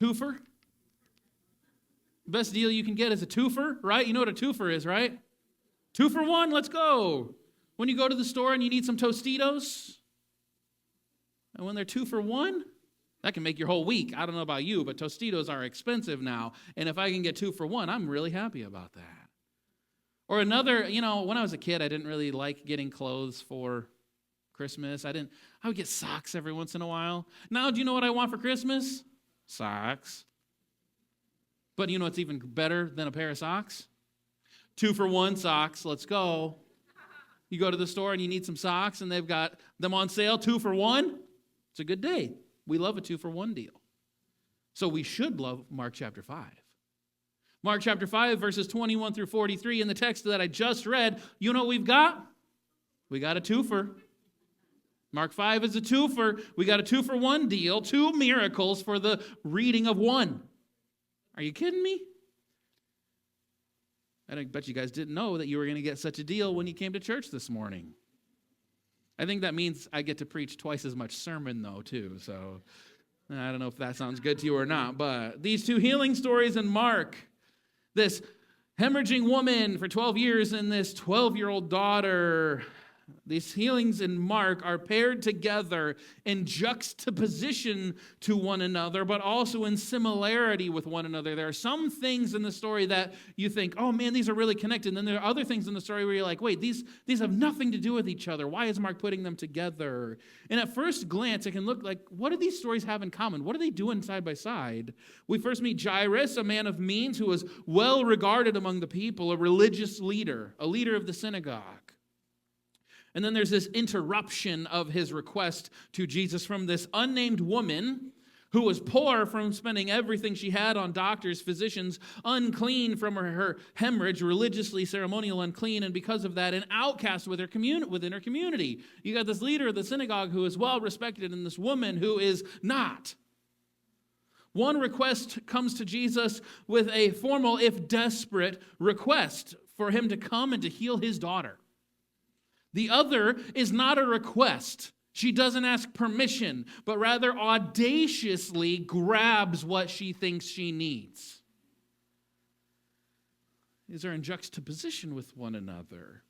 Twofer. Best deal you can get is a twofer, right? You know what a twofer is, right? 2 for 1, let's go. When you go to the store and you need some Tostitos, and when they're 2 for 1, that can make your whole week. I don't know about you, but Tostitos are expensive now. And if I can get 2 for 1, I'm really happy about that. Or another, when I was a kid, I didn't really like getting clothes for Christmas. I would get socks every once in a while. Now, do you know what I want for Christmas? Socks. But you know what's even better than a pair of socks? 2 for 1 socks. Let's go. You go to the store and you need some socks and they've got them on sale, 2 for 1. It's a good day. We love a 2 for 1 deal. So we should love Mark chapter 5. Mark chapter 5, verses 21 through 43, in the text that I just read, you know what we've got? We got a twofer. Mark 5 is a twofer. We got a 2 for 1 deal, 2 miracles for the reading of 1. Are you kidding me? I bet you guys didn't know that you were going to get such a deal when you came to church this morning. I think that means I get to preach twice as much sermon, though, too. So I don't know if that sounds good to you or not. But these 2 healing stories in Mark, this hemorrhaging woman for 12 years and this 12-year-old daughter, these healings in Mark are paired together in juxtaposition to one another, but also in similarity with one another. There are some things in the story that you think, oh man, these are really connected. And then there are other things in the story where you're like, wait, these have nothing to do with each other. Why is Mark putting them together? And at first glance, it can look like, what do these stories have in common? What are they doing side by side? We first meet Jairus, a man of means who was well regarded among the people, a religious leader, a leader of the synagogue. And then there's this interruption of his request to Jesus from this unnamed woman who was poor from spending everything she had on doctors, physicians, unclean from her hemorrhage, religiously, ceremonial unclean, and because of that, an outcast within her community. You got this leader of the synagogue who is well respected and this woman who is not. One request comes to Jesus with a formal, if desperate, request for him to come and to heal his daughter. The other is not a request. She doesn't ask permission, but rather audaciously grabs what she thinks she needs. These are in juxtaposition with one another.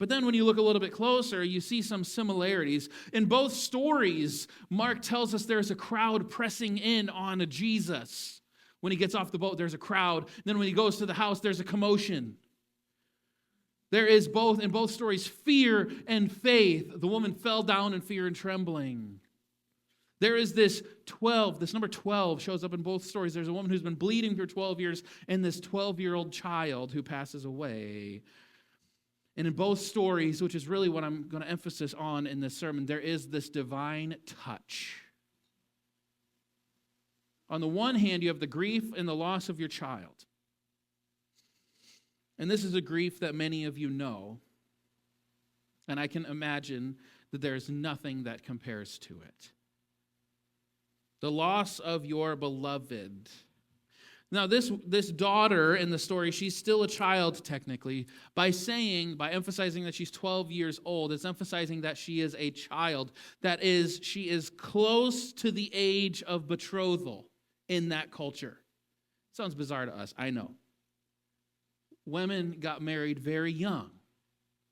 But then when you look a little bit closer, you see some similarities. In both stories, Mark tells us there's a crowd pressing in on Jesus. When he gets off the boat, there's a crowd. Then when he goes to the house, there's a commotion. There is in both stories, fear and faith. The woman fell down in fear and trembling. There is this number 12 shows up in both stories. There's a woman who's been bleeding for 12 years and this 12-year-old child who passes away. And in both stories, which is really what I'm going to emphasize on in this sermon, there is this divine touch. On the one hand, you have the grief and the loss of your child. And this is a grief that many of you know. And I can imagine that there's nothing that compares to it. The loss of your beloved. Now, this daughter in the story, she's still a child technically. By emphasizing that she's 12 years old, it's emphasizing that she is a child. That is, she is close to the age of betrothal in that culture. Sounds bizarre to us, I know. Women got married very young.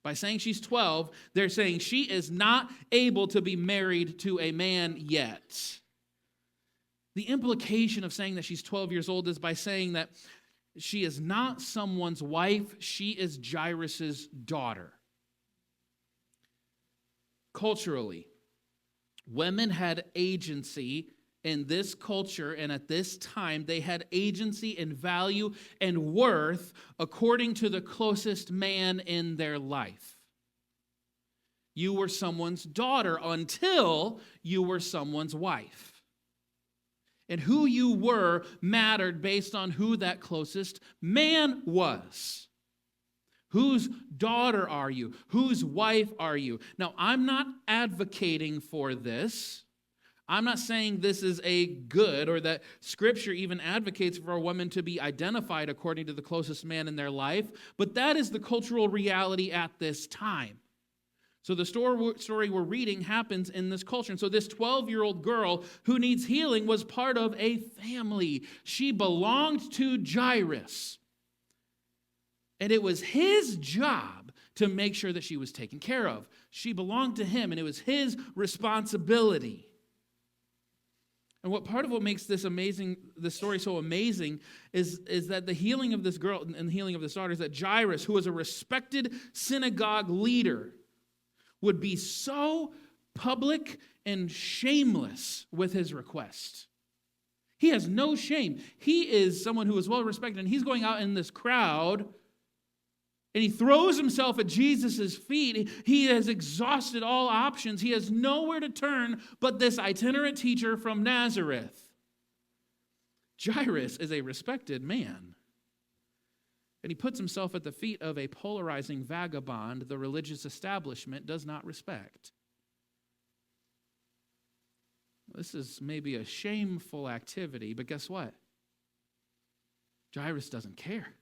By saying she's 12, they're saying she is not able to be married to a man yet. The implication of saying that she's 12 years old is by saying that she is not someone's wife, she is Jairus' daughter. Culturally, women had agency in this culture, and at this time, they had agency and value and worth according to the closest man in their life. You were someone's daughter until you were someone's wife. And who you were mattered based on who that closest man was. Whose daughter are you? Whose wife are you? Now, I'm not advocating for this. I'm not saying this is a good or that Scripture even advocates for a woman to be identified according to the closest man in their life, but that is the cultural reality at this time. So the story we're reading happens in this culture. And so this 12-year-old girl who needs healing was part of a family. She belonged to Jairus. And it was his job to make sure that she was taken care of. She belonged to him, and it was his responsibility. And what makes this story so amazing is that the healing of this girl and the healing of this daughter is that Jairus, who was a respected synagogue leader, would be so public and shameless with his request. He has no shame. He is someone who is well respected, and he's going out in this crowd, and he throws himself at Jesus' feet. He has exhausted all options. He has nowhere to turn but this itinerant teacher from Nazareth. Jairus is a respected man. And he puts himself at the feet of a polarizing vagabond the religious establishment does not respect. This is maybe a shameful activity, but guess what? Jairus doesn't care.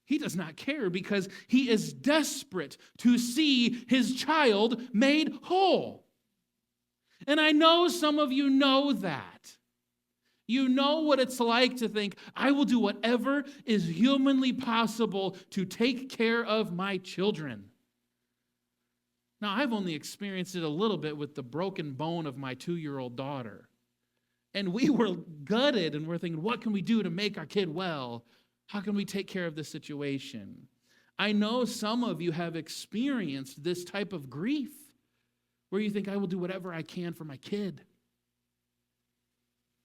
He does not care because he is desperate to see his child made whole. And I know some of you know that. You know what it's like to think, I will do whatever is humanly possible to take care of my children. Now, I've only experienced it a little bit with the broken bone of my 2-year-old daughter. And we were gutted and we're thinking, what can we do to make our kid well? How can we take care of this situation? I know some of you have experienced this type of grief where you think, I will do whatever I can for my kid.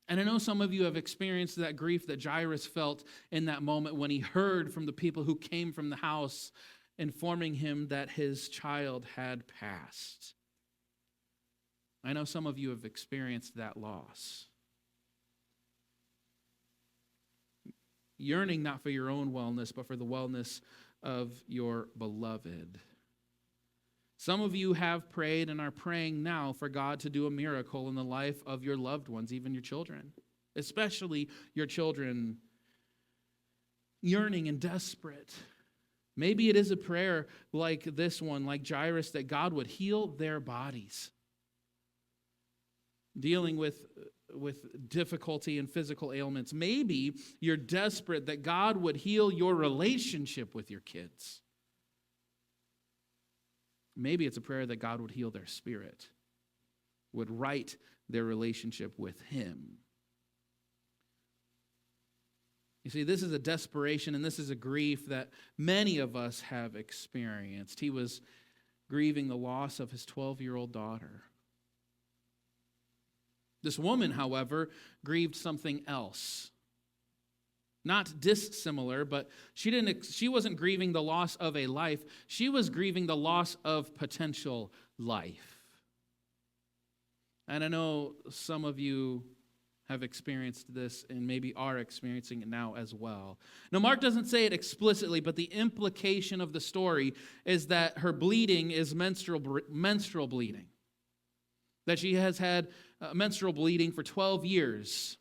And I know some of you have experienced that grief that Jairus felt in that moment when he heard from the people who came from the house informing him that his child had passed. I know some of you have experienced that loss. Yearning not for your own wellness, but for the wellness of your beloved. Some of you have prayed and are praying now for God to do a miracle in the life of your loved ones, even your children, especially your children, yearning and desperate. Maybe it is a prayer like this one, like Jairus, that God would heal their bodies. Dealing with difficulty and physical ailments. Maybe you're desperate that God would heal your relationship with your kids. Maybe it's a prayer that God would heal their spirit, would right their relationship with Him. You see, this is a desperation and this is a grief that many of us have experienced. He was grieving the loss of his 12-year-old daughter. This woman, however, grieved something else. Not dissimilar, but she wasn't grieving the loss of a life. She was grieving the loss of potential life. And I know some of you have experienced this and maybe are experiencing it now as well. Now, Mark doesn't say it explicitly, but the implication of the story is that her bleeding is menstrual bleeding. That she has had menstrual bleeding for 12 years,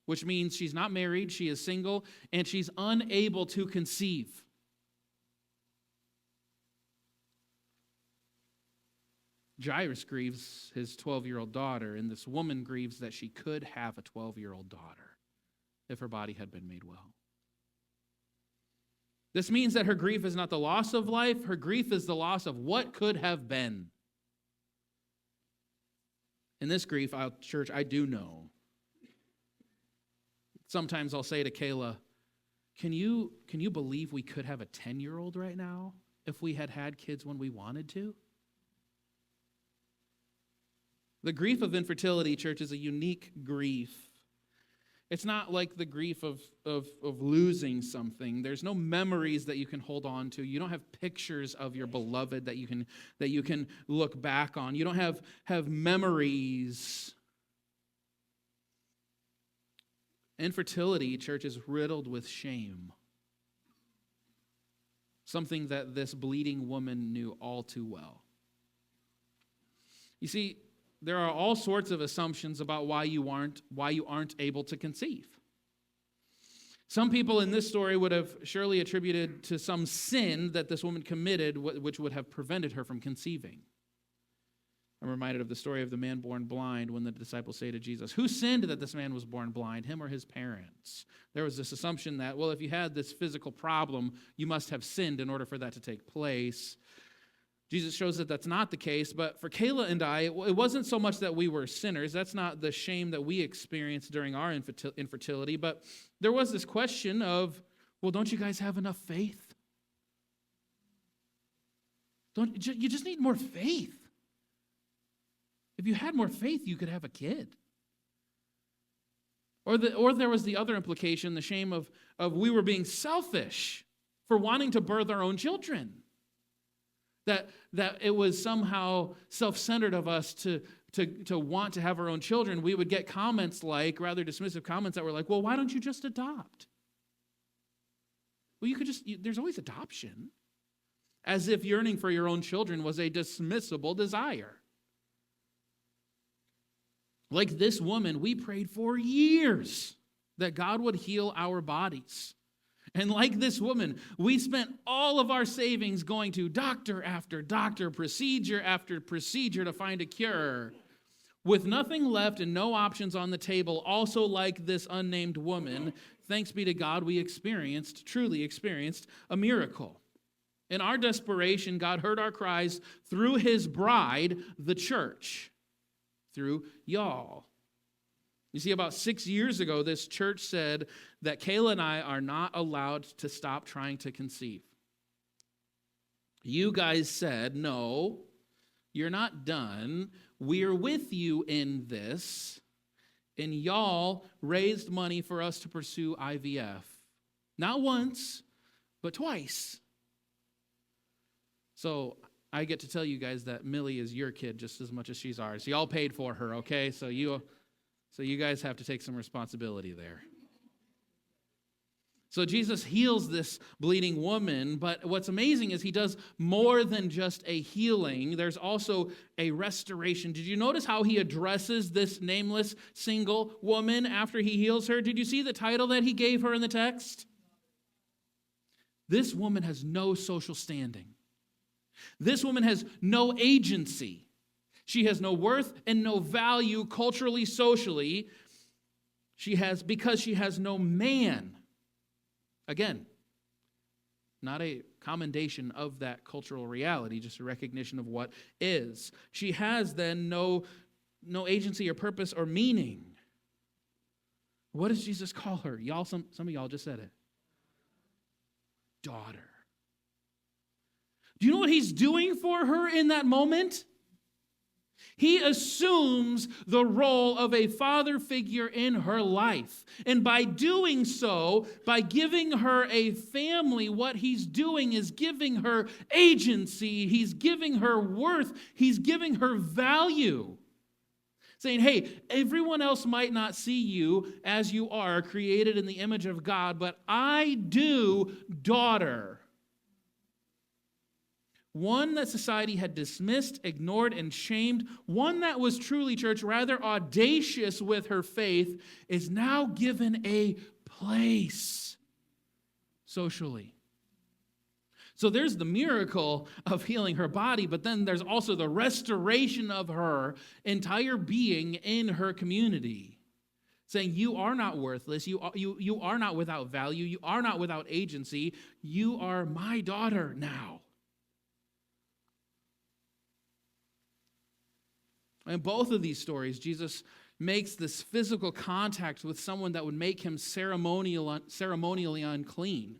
which means she's not married, she is single, and she's unable to conceive. Jairus grieves his 12-year-old daughter, and this woman grieves that she could have a 12-year-old daughter if her body had been made well. This means that her grief is not the loss of life, her grief is the loss of what could have been. In this grief, church, I do know. Sometimes I'll say to Kayla, can you believe we could have a 10-year-old right now if we had kids when we wanted to? The grief of infertility, church, is a unique grief. It's not like the grief of losing something. There's no memories that you can hold on to. You don't have pictures of your beloved that you can look back on. You don't have memories. Infertility, church, is riddled with shame. Something that this bleeding woman knew all too well. You see, there are all sorts of assumptions about why you aren't able to conceive. Some people in this story would have surely attributed to some sin that this woman committed, which would have prevented her from conceiving. I'm reminded of the story of the man born blind when the disciples say to Jesus, "Who sinned that this man was born blind, him or his parents?" There was this assumption that, well, if you had this physical problem, you must have sinned in order for that to take place. Jesus shows that that's not the case, but for Kayla and I, it wasn't so much that we were sinners. That's not the shame that we experienced during our infertility, but there was this question of, well, don't you guys have enough faith? You just need more faith. If you had more faith, you could have a kid. Or there was the other implication, the shame of we were being selfish for wanting to birth our own children. That it was somehow self-centered of us to want to have our own children. We would get comments like, rather dismissive comments that were like, well, why don't you just adopt? Well, there's always adoption. As if yearning for your own children was a dismissible desire. Like this woman, we prayed for years that God would heal our bodies. And like this woman, we spent all of our savings going to doctor after doctor, procedure after procedure to find a cure. With nothing left and no options on the table, also like this unnamed woman, thanks be to God, we truly experienced a miracle. In our desperation, God heard our cries through his bride, the church, through y'all. You see, about 6 years ago, this church said that Kayla and I are not allowed to stop trying to conceive. You guys said, no, you're not done. We're with you in this. And y'all raised money for us to pursue IVF. Not once, but twice. So I get to tell you guys that Millie is your kid just as much as she's ours. Y'all paid for her, okay? So you guys have to take some responsibility there. So Jesus heals this bleeding woman, but what's amazing is he does more than just a healing. There's also a restoration. Did you notice how he addresses this nameless single woman after he heals her? Did you see the title that he gave her in the text? This woman has no social standing. This woman has no agency. She has no worth and no value culturally, socially. Because she has no man. Again, not a commendation of that cultural reality, just a recognition of what is. She has then no agency or purpose or meaning. What does Jesus call her? Y'all, some of y'all just said it. Daughter. Do you know what he's doing for her in that moment? He assumes the role of a father figure in her life. And by doing so, by giving her a family, what he's doing is giving her agency. He's giving her worth. He's giving her value. Saying, hey, everyone else might not see you as you are, created in the image of God, but I do, daughter. One that society had dismissed, ignored, and shamed, one that was truly, church, rather audacious with her faith, is now given a place socially. So there's the miracle of healing her body, but then there's also the restoration of her entire being in her community. Saying, you are not worthless, you are not without value, you are not without agency, you are my daughter now. In both of these stories, Jesus makes this physical contact with someone that would make him ceremonially unclean.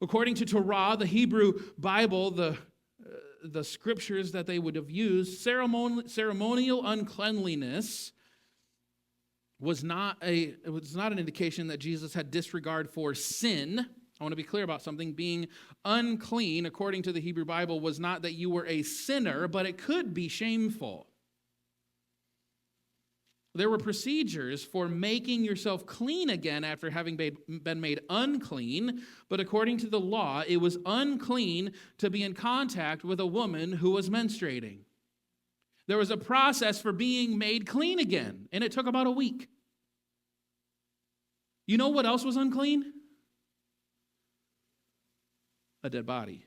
According to Torah, the Hebrew Bible, the scriptures that they would have used, ceremonial uncleanliness was not an indication that Jesus had disregard for sin. I want to be clear about something. Being unclean, according to the Hebrew Bible, was not that you were a sinner, but it could be shameful. There were procedures for making yourself clean again after having been made unclean, but according to the law, it was unclean to be in contact with a woman who was menstruating. There was a process for being made clean again, and it took about a week. You know what else was unclean? A dead body.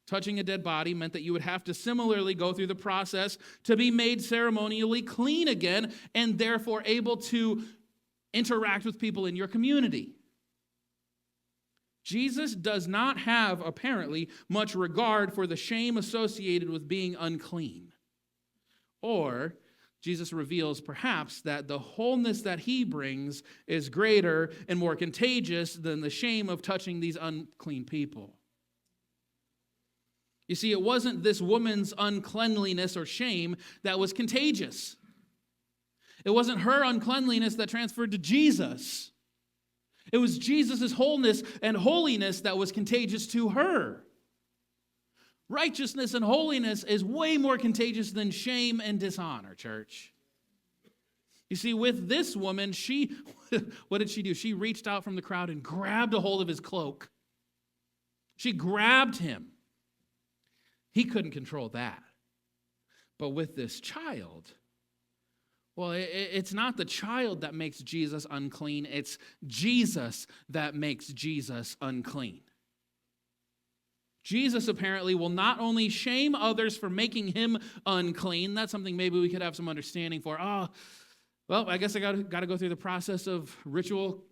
Touching a dead body meant that you would have to similarly go through the process to be made ceremonially clean again and therefore able to interact with people in your community. Jesus does not have, apparently, much regard for the shame associated with being unclean. Or Jesus reveals, perhaps, that the wholeness that he brings is greater and more contagious than the shame of touching these unclean people. You see, it wasn't this woman's uncleanliness or shame that was contagious. It wasn't her uncleanliness that transferred to Jesus. It was Jesus' wholeness and holiness that was contagious to her. Righteousness and holiness is way more contagious than shame and dishonor, church. You see, with this woman, what did she do? She reached out from the crowd and grabbed a hold of his cloak. She grabbed him. He couldn't control that. But with this child, well, it's not the child that makes Jesus unclean. It's Jesus that makes Jesus unclean. Jesus apparently will not only shame others for making him unclean. That's something maybe we could have some understanding for. Well, I guess I got to go through the process of ritual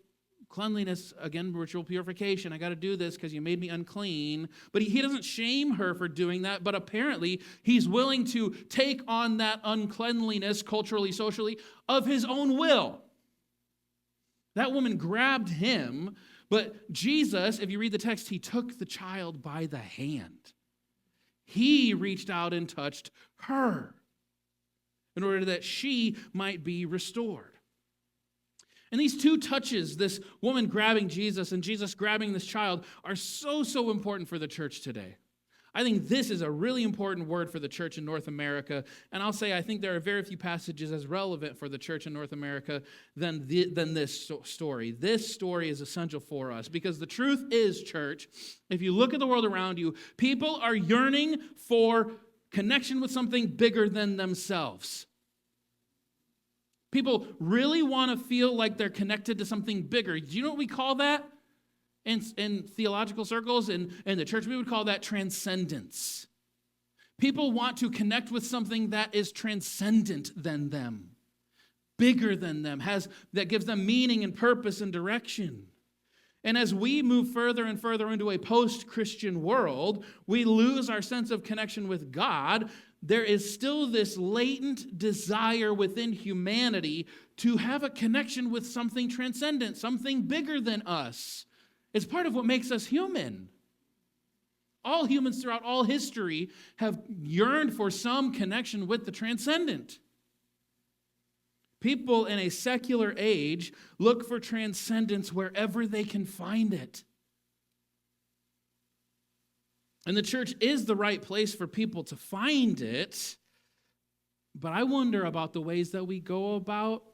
cleanliness, again, ritual purification. I got to do this because you made me unclean. But he doesn't shame her for doing that, but apparently he's willing to take on that uncleanliness culturally, socially, of his own will. That woman grabbed him, but Jesus, if you read the text, he took the child by the hand. He reached out and touched her in order that she might be restored. And these two touches, this woman grabbing Jesus and Jesus grabbing this child, are so important for the church today. I think this is a really important word for the church in North America. And I'll say I think there are very few passages as relevant for the church in North America than this story. This story is essential for us because the truth is, church, if you look at the world around you, people are yearning for connection with something bigger than themselves. People really want to feel like they're connected to something bigger. Do you know what we call that in theological circles? In the church, we would call that transcendence. People want to connect with something that is transcendent than them, bigger than them, that gives them meaning and purpose and direction. And as we move further and further into a post-Christian world, we lose our sense of connection with God. There is still this latent desire within humanity to have a connection with something transcendent, something bigger than us. It's part of what makes us human. All humans throughout all history have yearned for some connection with the transcendent. People in a secular age look for transcendence wherever they can find it. And the church is the right place for people to find it, but I wonder about the ways that we go about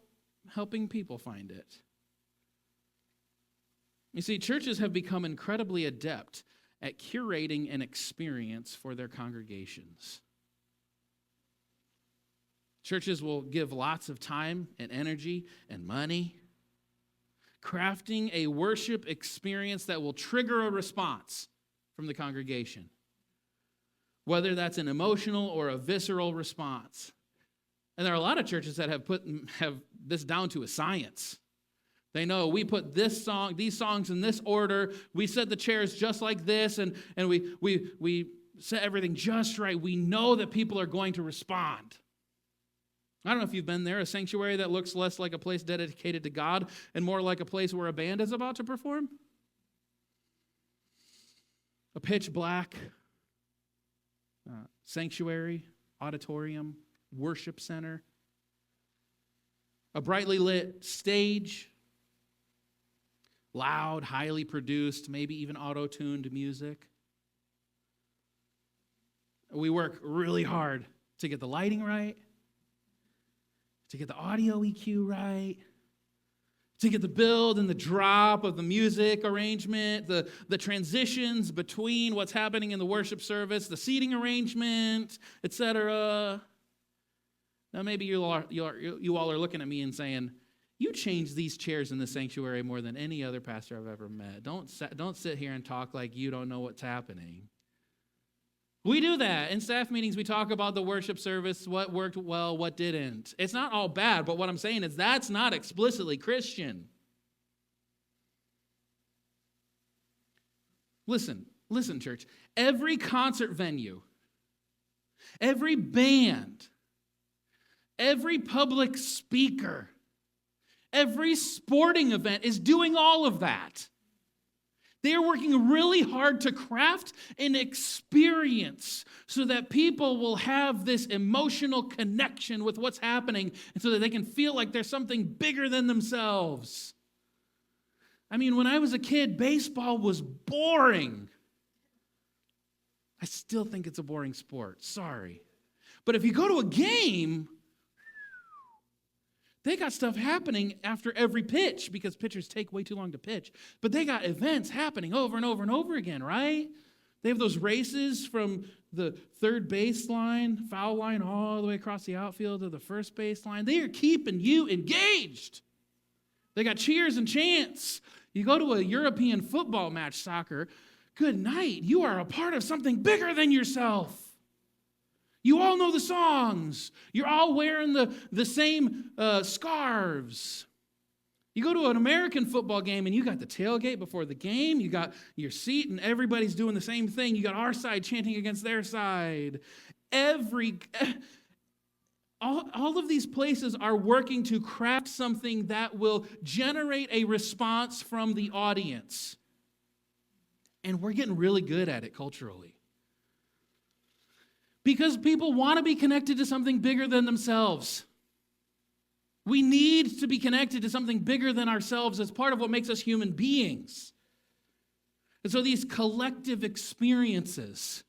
helping people find it. You see, churches have become incredibly adept at curating an experience for their congregations. Churches will give lots of time and energy and money, crafting a worship experience that will trigger a response from the congregation, whether that's an emotional or a visceral response. And there are a lot of churches that have this down to a science. They know we put these songs in this order, we set the chairs just like this, and we set everything just right. We know that people are going to respond. I don't know if you've been there, a sanctuary that looks less like a place dedicated to God and more like a place where a band is about to perform. A pitch black sanctuary, auditorium, worship center, a brightly lit stage, loud, highly produced, maybe even auto-tuned music. We work really hard to get the lighting right, to get the audio EQ right, to get the build and the drop of the music arrangement, the transitions between what's happening in the worship service, the seating arrangement, etc. Now maybe you all are looking at me and saying, You change these chairs in the sanctuary more than any other pastor I've ever met. Don't sit here and talk like you don't know what's happening. We do that. In staff meetings, we talk about the worship service, what worked well, what didn't. It's not all bad, but what I'm saying is that's not explicitly Christian. Listen, church. Every concert venue, every band, every public speaker, every sporting event is doing all of that. They are working really hard to craft an experience so that people will have this emotional connection with what's happening and so that they can feel like there's something bigger than themselves. I mean, when I was a kid, baseball was boring. I still think it's a boring sport. Sorry. But if you go to a game, they got stuff happening after every pitch because pitchers take way too long to pitch. But they got events happening over and over and over again, right? They have those races from the third baseline, foul line, all the way across the outfield to the first baseline. They are keeping you engaged. They got cheers and chants. You go to a European football match, soccer, good night. You are a part of something bigger than yourself. You all know the songs. You're all wearing the same scarves. You go to an American football game and you got the tailgate before the game. You got your seat and everybody's doing the same thing. You got our side chanting against their side. All of these places are working to craft something that will generate a response from the audience. And we're getting really good at it culturally. Because people want to be connected to something bigger than themselves. We need to be connected to something bigger than ourselves as part of what makes us human beings. And so these collective experiences,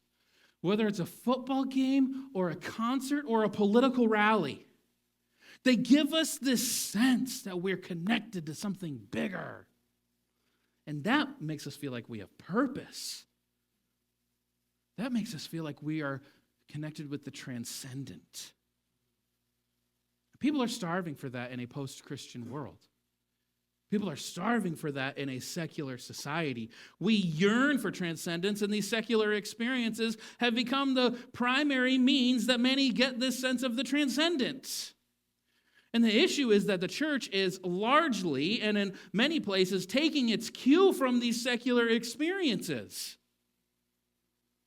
whether it's a football game or a concert or a political rally, they give us this sense that we're connected to something bigger. And that makes us feel like we have purpose. That makes us feel like we are connected with the transcendent. People are starving for that in a post-Christian world. People are starving for that in a secular society. We yearn for transcendence, and these secular experiences have become the primary means that many get this sense of the transcendent. And the issue is that the church is largely, and in many places, taking its cue from these secular experiences.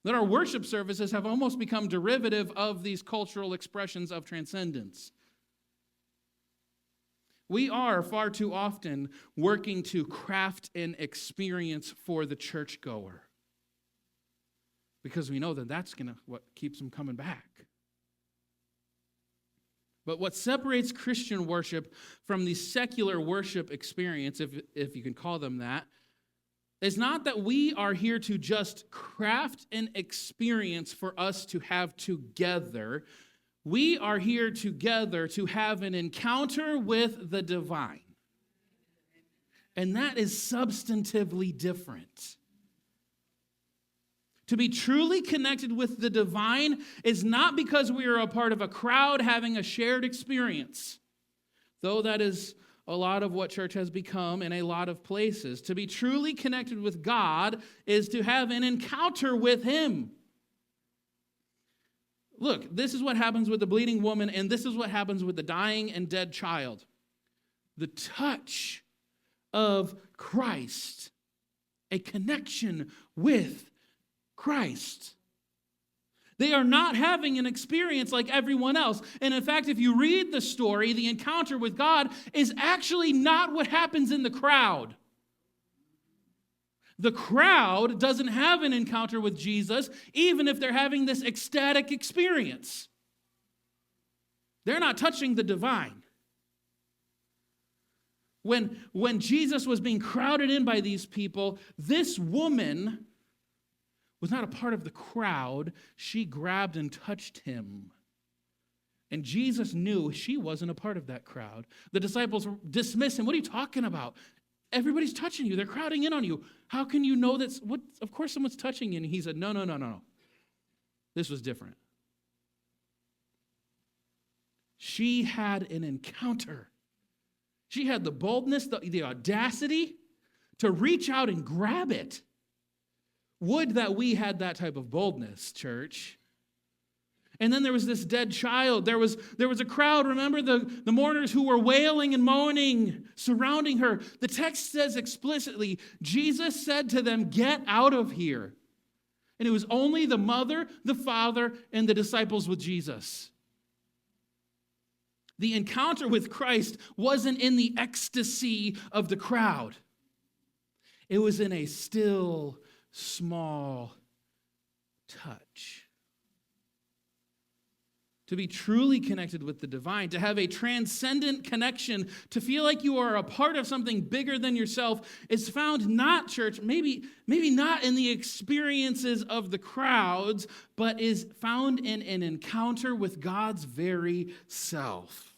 That our worship services have almost become derivative of these cultural expressions of transcendence. We are far too often working to craft an experience for the churchgoer because we know that that's what keeps them coming back. But what separates Christian worship from the secular worship experience, if you can call them that, is not that we are here to just craft an experience for us to have together. We are here together to have an encounter with the divine. And that is substantively different. To be truly connected with the divine is not because we are a part of a crowd having a shared experience, though that is a lot of what church has become in a lot of places. To be truly connected with God is to have an encounter with Him. Look, this is what happens with the bleeding woman, and this is what happens with the dying and dead child. The touch of Christ, a connection with Christ. They are not having an experience like everyone else. And in fact, if you read the story, the encounter with God is actually not what happens in the crowd. The crowd doesn't have an encounter with Jesus, even if they're having this ecstatic experience. They're not touching the divine. When Jesus was being crowded in by these people, this woman was not a part of the crowd. She grabbed and touched him. And Jesus knew she wasn't a part of that crowd. The disciples dismissed him. What are you talking about? Everybody's touching you. They're crowding in on you. How can you know that's what? Of course someone's touching you. And he said, no. This was different. She had an encounter. She had the boldness, the audacity to reach out and grab it. Would that we had that type of boldness, church. And then there was this dead child. There was a crowd, remember the mourners who were wailing and moaning, surrounding her. The text says explicitly, Jesus said to them, "Get out of here." And it was only the mother, the father, and the disciples with Jesus. The encounter with Christ wasn't in the ecstasy of the crowd. It was in a still, small touch. To be truly connected with the divine, to have a transcendent connection, to feel like you are a part of something bigger than yourself, is found not, church, maybe not in the experiences of the crowds, but is found in an encounter with God's very self.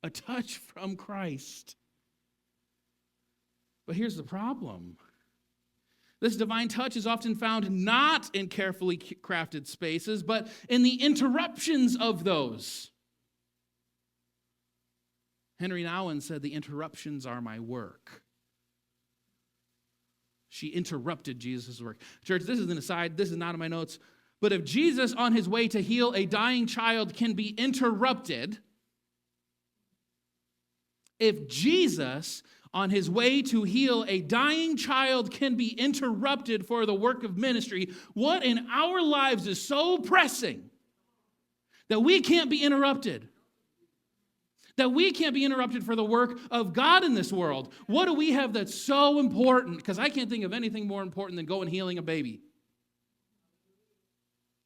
A touch from Christ. But here's the problem. This divine touch is often found not in carefully crafted spaces, but in the interruptions of those. Henry Nouwen said, "The interruptions are my work." She interrupted Jesus' work. Church, this is an aside. This is not in my notes. But if Jesus, on his way to heal a dying child, can be interrupted, if Jesus, on his way to heal a dying child, can be interrupted for the work of ministry, what in our lives is so pressing that we can't be interrupted? That we can't be interrupted for the work of God in this world? What do we have that's so important? Because I can't think of anything more important than going healing a baby.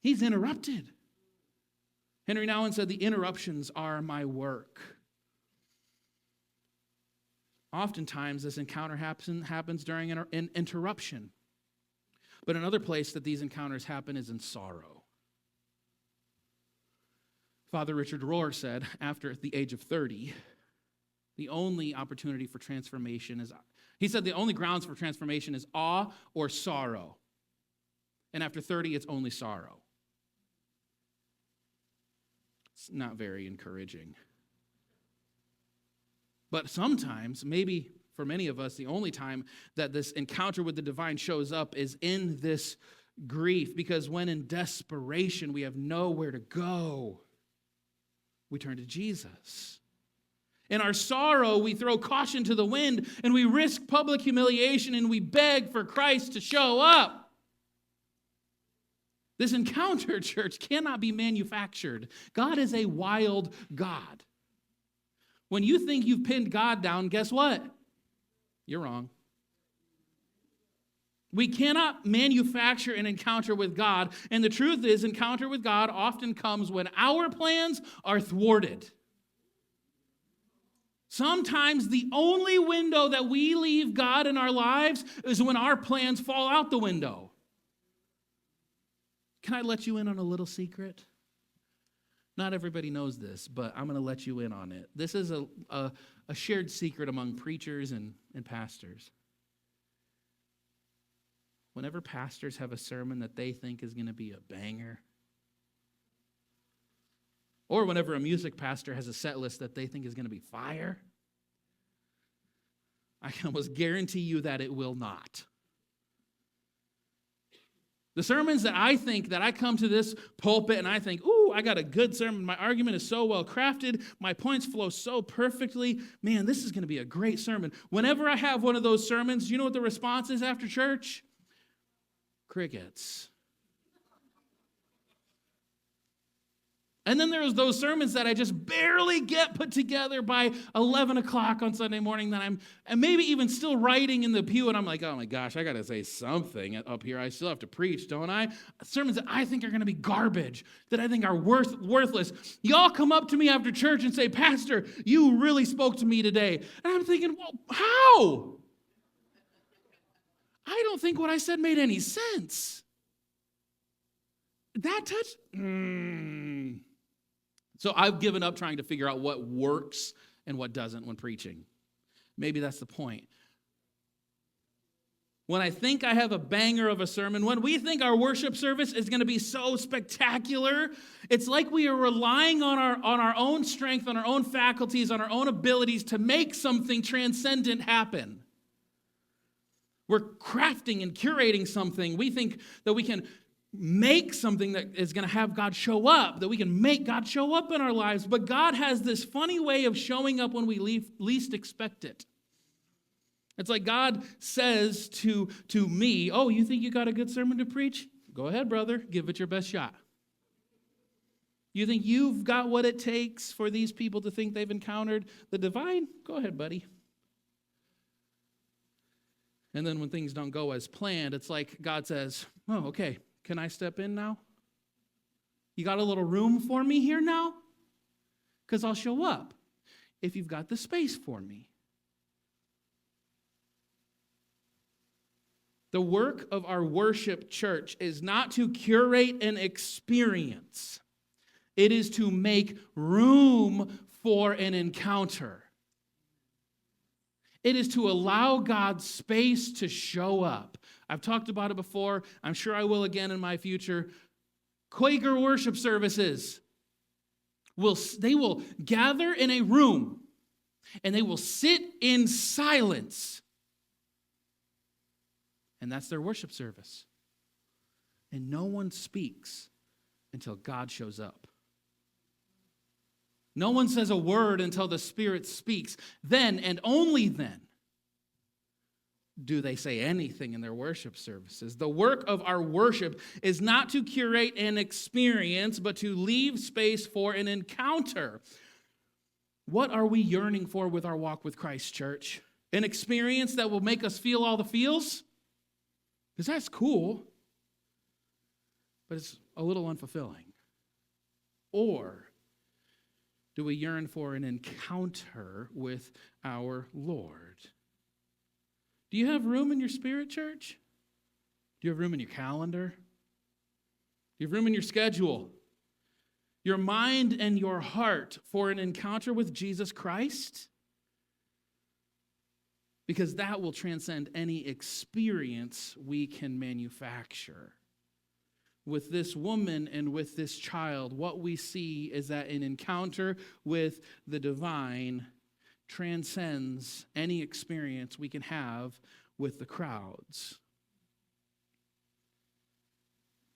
He's interrupted. Henry Nouwen said, "The interruptions are my work." Oftentimes, this encounter happens during an interruption. But another place that these encounters happen is in sorrow. Father Richard Rohr said, after the age of 30, the only opportunity for transformation is, he said the only grounds for transformation is awe or sorrow. And after 30, it's only sorrow. It's not very encouraging. But sometimes, maybe for many of us, the only time that this encounter with the divine shows up is in this grief. Because when in desperation we have nowhere to go, we turn to Jesus. In our sorrow, we throw caution to the wind and we risk public humiliation and we beg for Christ to show up. This encounter, church, cannot be manufactured. God is a wild God. When you think you've pinned God down, guess what? You're wrong. We cannot manufacture an encounter with God. And the truth is, encounter with God often comes when our plans are thwarted. Sometimes the only window that we leave God in our lives is when our plans fall out the window. Can I let you in on a little secret? Not everybody knows this, but I'm going to let you in on it. This is a shared secret among preachers and pastors. Whenever pastors have a sermon that they think is going to be a banger, or whenever a music pastor has a set list that they think is going to be fire, I can almost guarantee you that it will not. The sermons that I think that I come to this pulpit and I think, ooh, I got a good sermon. My argument is so well crafted. My points flow so perfectly. Man, this is going to be a great sermon. Whenever I have one of those sermons, you know what the response is after church? Crickets. And then there's those sermons that I just barely get put together by 11 o'clock on Sunday morning that I'm and maybe even still writing in the pew, and I'm like, oh my gosh, I got to say something up here. I still have to preach, don't I? Sermons that I think are going to be garbage, that I think are worthless. Y'all come up to me after church and say, Pastor, you really spoke to me today. And I'm thinking, well, how? I don't think what I said made any sense. That touch? So I've given up trying to figure out what works and what doesn't when preaching. Maybe that's the point. when I think I have a banger of a sermon, when we think our worship service is going to be so spectacular, it's like we are relying on our own strength, on our own faculties, on our own abilities to make something transcendent happen. We're crafting and curating something. We think that we can make something that is going to have God show up, that we can make God show up in our lives. But God has this funny way of showing up when we least expect it. It's like God says to me, oh, you think you got a good sermon to preach? Go ahead, brother. Give it your best shot. You think you've got what it takes for these people to think they've encountered the divine? Go ahead, buddy. And then when things don't go as planned, it's like God says, oh, okay, can I step in now? You got a little room for me here now? Because I'll show up if you've got the space for me. The work of our worship church is not to curate an experience. It is to make room for an encounter. It is to allow God's space to show up. I've talked about it before. I'm sure I will again in my future. Quaker worship services, they will gather in a room and they will sit in silence. And that's their worship service. And no one speaks until God shows up. No one says a word until the Spirit speaks. Then and only then do they say anything in their worship services. The work of our worship is not to curate an experience, but to leave space for an encounter. What are we yearning for with our walk with Christ, church? An experience that will make us feel all the feels? Because that's cool, but it's a little unfulfilling. Or do we yearn for an encounter with our Lord? Do you have room in your spirit, church? Do you have room in your calendar? Do you have room in your schedule? Your mind and your heart for an encounter with Jesus Christ? Because that will transcend any experience we can manufacture. With this woman and with this child, what we see is that an encounter with the divine transcends any experience we can have with the crowds.